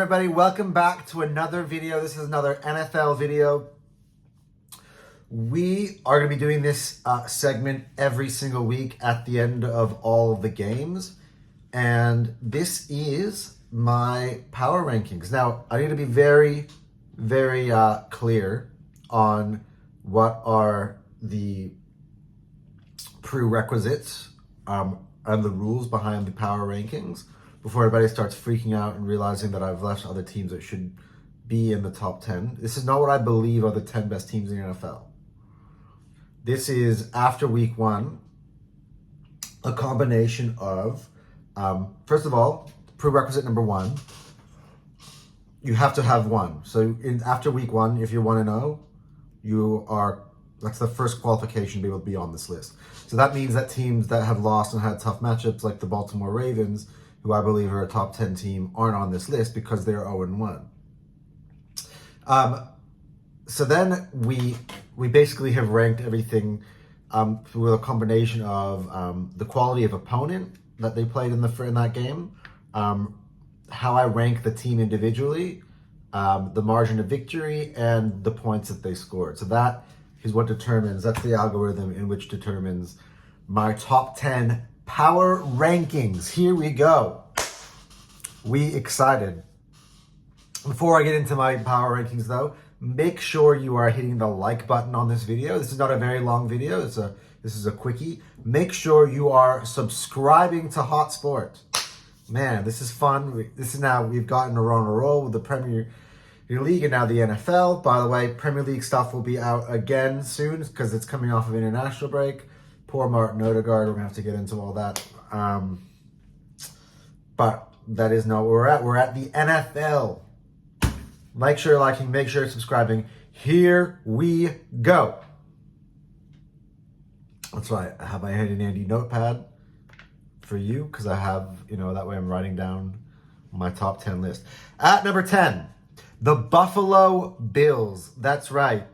everybody? Welcome back to another video. This is another NFL video. We are going to be doing this segment every single week at the end of all of the games. And this is my power rankings. Now, I need to be very, very clear on what are the prerequisites and the rules behind the power rankings before everybody starts freaking out and realizing that I've left other teams that should be in the top 10. This is not what I believe are the 10 best teams in the NFL. This is after week one, a combination of, first of all, prerequisite number one, you have to have one. So after week one, if you're 1-0, that's the first qualification to be able to be on this list. So that means that teams that have lost and had tough matchups like the Baltimore Ravens, who I believe are a top 10 team, aren't on this list because they're 0-1. So then we basically have ranked everything with a combination of the quality of opponent that they played in that game, how I rank the team individually, the margin of victory, and the points that they scored. So that is what determines, that's the algorithm in which determines my top 10 power rankings. Here we go. We excited. Before I get into my power rankings though, make sure you are hitting the like button on this video. This is not a very long video. This is a quickie. Make sure you are subscribing to Hot Sport. Man, this is fun. We've gotten a roll with the Premier League and now the NFL. By the way, Premier League stuff will be out again soon because it's coming off of international break. Poor Martin Odegaard. We're gonna have to get into all that. But that is not where we're at. We're at the NFL. Make sure you're liking, make sure you're subscribing. Here we go. That's right. I have my handy dandy notepad for you because I have, that way I'm writing down my top 10 list. At number 10, the Buffalo Bills. That's right.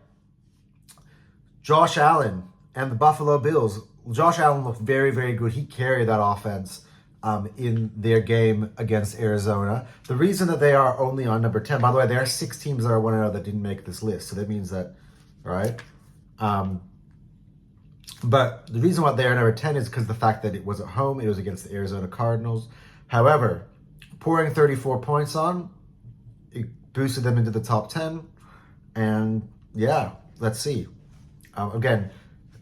Josh Allen and the Buffalo Bills. Josh Allen looked very, very good. He carried that offense in their game against Arizona. The reason that they are only on number 10, by the way, there are 6 teams that are 1-0 that didn't make this list. So that means that, right? But the reason why they are number 10 is because the fact that it was at home. It was against the Arizona Cardinals. However, pouring 34 points on, it boosted them into the top 10. And yeah, let's see. Again,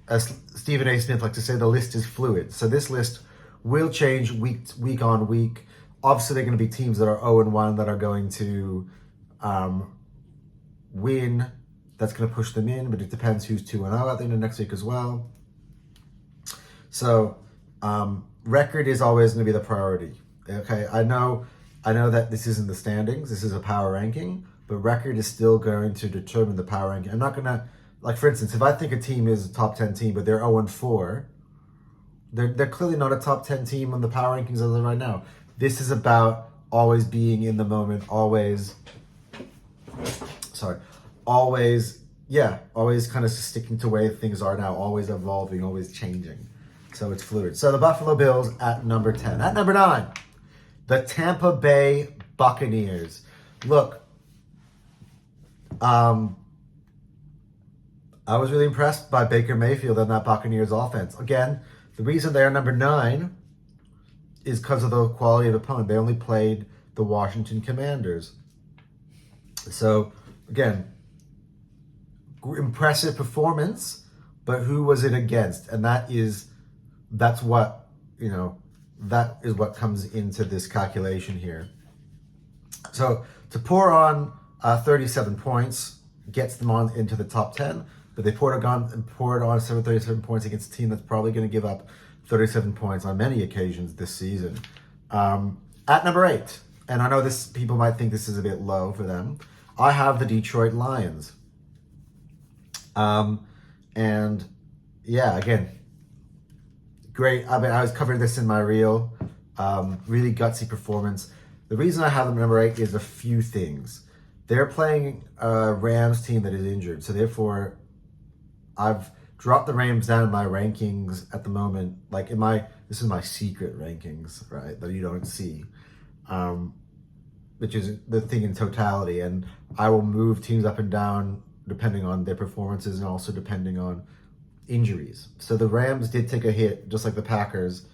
as Stephen A. Smith likes to say, the list is fluid. So this list will change week on week. Obviously, they're going to be teams that are 0-1 that are going to win. That's going to push them in, but it depends who's 2-0 at the end of next week as well. So record is always going to be the priority. Okay, I know that this isn't the standings. This is a power ranking, but record is still going to determine the power ranking. I'm not going to, like for instance, if I think a team is a top 10 team, but they're 0-4, they're clearly not a top 10 team on the power rankings as of right now. This is about always being in the moment, always kind of sticking to where things are now, always evolving, always changing. So it's fluid. So the Buffalo Bills at number 10. At number 9, the Tampa Bay Buccaneers. Look, I was really impressed by Baker Mayfield and that Buccaneers offense. Again, the reason they're number 9 is because of the quality of opponent. They only played the Washington Commanders. So, again, impressive performance, but who was it against? And that is what comes into this calculation here. So, to pour on 37 points gets them on into the top 10. But they poured on 37 points against a team that's probably going to give up 37 points on many occasions this season. At number 8, and I know people might think this is a bit low for them, I have the Detroit Lions. And yeah, again, great. I mean, I was covering this in my reel. Really gutsy performance. The reason I have them number 8 is a few things. They're playing a Rams team that is injured, so therefore I've dropped the Rams down in my rankings at the moment. This is my secret rankings, right, that you don't see. which is the thing in totality. And I will move teams up and down depending on their performances and also depending on injuries. So the Rams did take a hit, just like the Packers,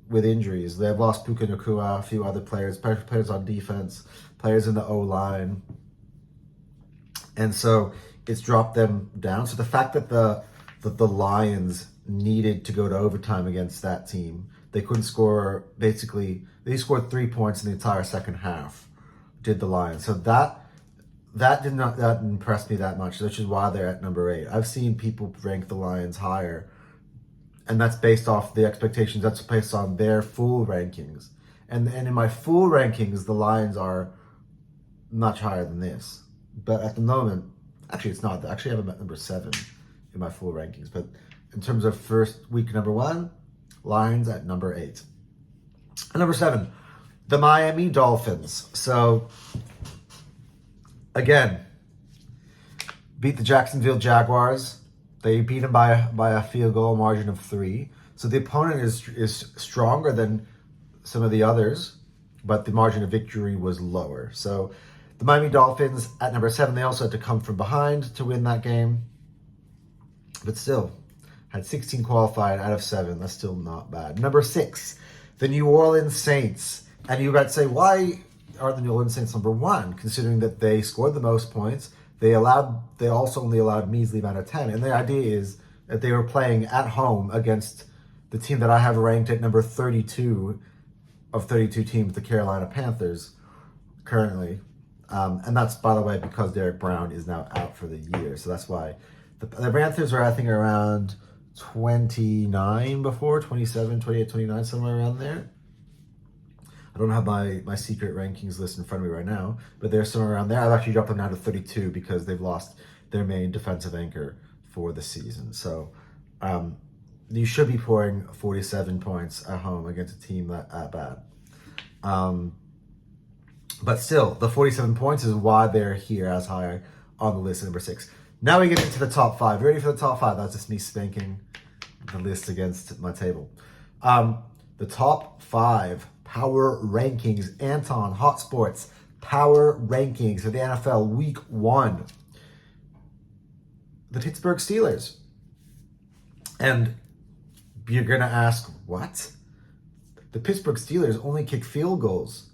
with injuries. They've lost Puka Nacua, a few other players on defense, players in the O-line. And so it's dropped them down. So the fact that the Lions needed to go to overtime against that team, they couldn't score, basically, they scored 3 points in the entire second half, did the Lions. So that impressed me that much, which is why they're at number 8. I've seen people rank the Lions higher, and that's based off the expectations. That's based on their full rankings. And in my full rankings, the Lions are much higher than this. But at the moment, actually it's not. Actually, I have them at number 7 in my full rankings. But in terms of first week number 1, Lions at number 8. And number 7, the Miami Dolphins. So, again, beat the Jacksonville Jaguars. They beat them by a field goal margin of 3. So the opponent is stronger than some of the others, but the margin of victory was lower. So the Miami Dolphins at number 7, they also had to come from behind to win that game. But still, had 16 qualified out of 7. That's still not bad. Number 6, the New Orleans Saints. And you might say, why are the New Orleans Saints number 1, considering that they scored the most points? They also only allowed measly amount of 10. And the idea is that they were playing at home against the team that I have ranked at number 32 of 32 teams, the Carolina Panthers, currently. And that's, by the way, because Derek Brown is now out for the year. So that's why. The Panthers are, I think, around 29 before, 27, 28, 29, somewhere around there. I don't have my secret rankings list in front of me right now, but they're somewhere around there. I've actually dropped them down to 32 because they've lost their main defensive anchor for the season. So you should be pouring 47 points at home against a team that bad. But still, the 47 points is why they're here as high on the list at number 6. Now we get into the top 5. Ready for the top 5? That's just me spanking the list against my table. The top 5 power rankings. Anton, Hot Sports, power rankings of the NFL Week 1. The Pittsburgh Steelers. And you're going to ask, what? The Pittsburgh Steelers only kick field goals.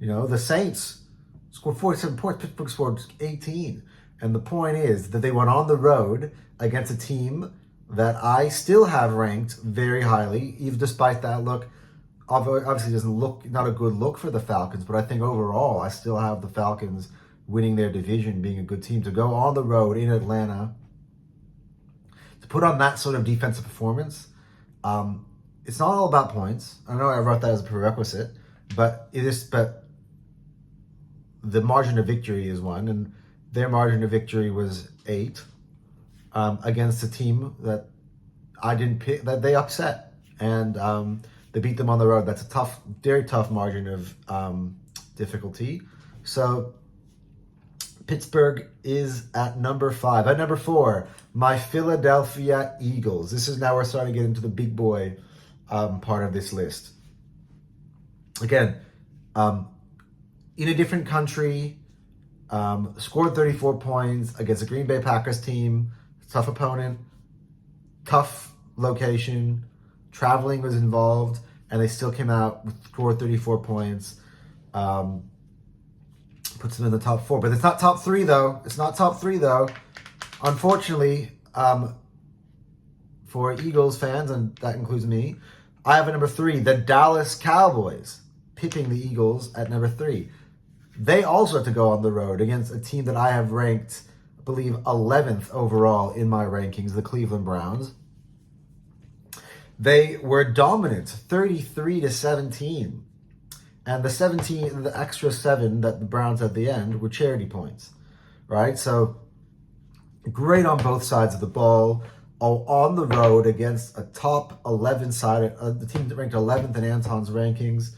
You know, the Saints scored 47 points. Pittsburgh scored 18. And the point is that they went on the road against a team that I still have ranked very highly, even despite that look. Obviously doesn't look, not a good look for the Falcons, but I think overall I still have the Falcons winning their division, being a good team. To go on the road in Atlanta, to put on that sort of defensive performance, it's not all about points. I know I wrote that as a prerequisite, but it is. But the margin of victory is 1, and their margin of victory was 8 against a team that I didn't pick, that they upset, and they beat them on the road. That's a tough, very tough margin of difficulty. So Pittsburgh is at number 5. At number 4, my Philadelphia Eagles. This is now we're starting to get into the big boy part of this list. Again, in a different country, scored 34 points against a Green Bay Packers team. Tough opponent, tough location. Traveling was involved, and they still came out with scored 34 points. Puts them in the top 4, but it's not top 3 though. It's not top 3 though. Unfortunately, for Eagles fans, and that includes me, I have a number 3, the Dallas Cowboys, pipping the Eagles at number 3. They also have to go on the road against a team that I have ranked, I believe, 11th overall in my rankings, the Cleveland Browns. They were dominant, 33-17. And the extra 7 that the Browns at the end were charity points, right? So great on both sides of the ball, all on the road against a top 11 side, the team that ranked 11th in Anton's rankings.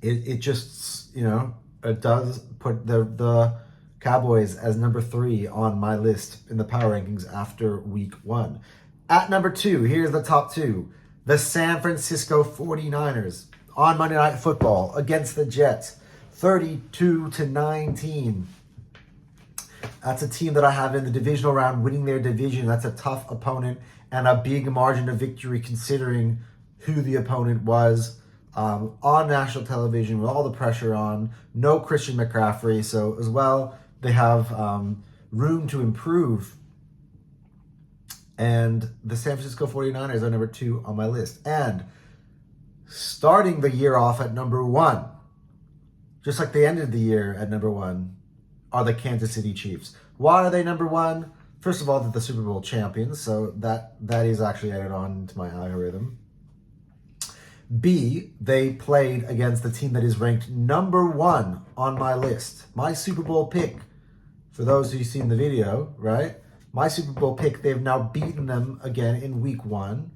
It just, you know, it does put the Cowboys as number 3 on my list in the power rankings after week 1. At number 2, here's the top 2. The San Francisco 49ers on Monday Night Football against the Jets, 32-19. That's a team that I have in the divisional round winning their division. That's a tough opponent and a big margin of victory considering who the opponent was. On national television with all the pressure on. No Christian McCaffrey. So as well, they have room to improve. And the San Francisco 49ers are number 2 on my list. And starting the year off at number 1, just like they ended the year at number 1, are the Kansas City Chiefs. Why are they number 1? First of all, they're the Super Bowl champions, so that is actually added on to my algorithm. B, they played against the team that is ranked number 1 on my list. My Super Bowl pick, for those who've seen the video, right? My Super Bowl pick, they've now beaten them again in week 1.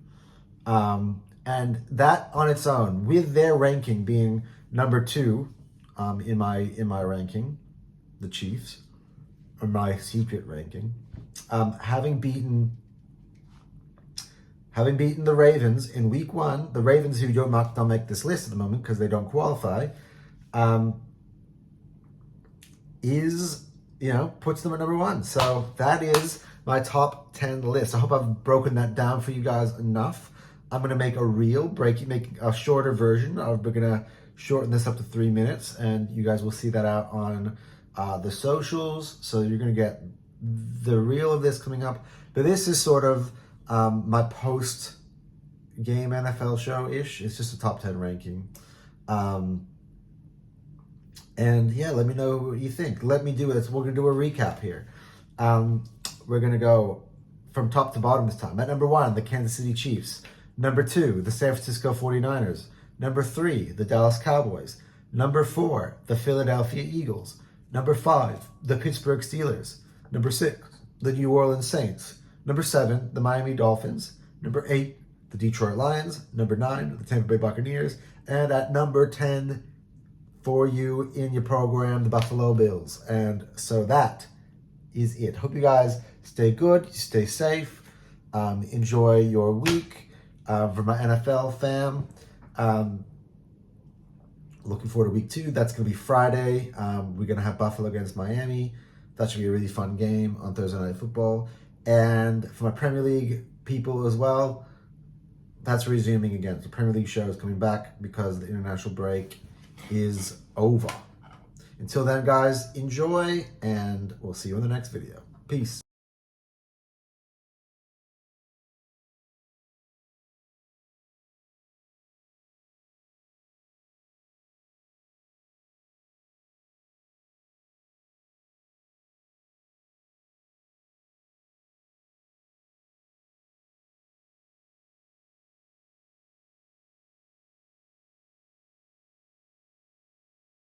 And that on its own, with their ranking being number 2 in my ranking, the Chiefs, or my secret ranking, having beaten the Ravens in week 1, the Ravens who don't make this list at the moment because they don't qualify, puts them at number 1. So that is my top 10 list. I hope I've broken that down for you guys enough. I'm gonna make a reel, make a shorter version. We're gonna shorten this up to 3 minutes, and you guys will see that out on the socials. So you're gonna get the reel of this coming up. But this is sort of my post-game NFL show-ish. It's just a top 10 ranking. And yeah, let me know what you think. Let me do this. We're going to do a recap here. We're going to go from top to bottom this time. At number 1, the Kansas City Chiefs. Number 2, the San Francisco 49ers. Number 3, the Dallas Cowboys. Number 4, the Philadelphia Eagles. Number 5, the Pittsburgh Steelers. Number 6, the New Orleans Saints. Number 7, the Miami Dolphins. Number 8, the Detroit Lions. Number 9, the Tampa Bay Buccaneers. And at number 10 for you in your program, the Buffalo Bills. And so that is it. Hope you guys stay good, stay safe, enjoy your week. For my NFL fam, looking forward to week 2. That's going to be Friday. We're going to have Buffalo against Miami. That should be a really fun game on Thursday Night Football. And for my Premier League people as well, that's resuming again. The Premier League show is coming back because the international break is over. Until then, guys, enjoy, and we'll see you in the next video. Peace.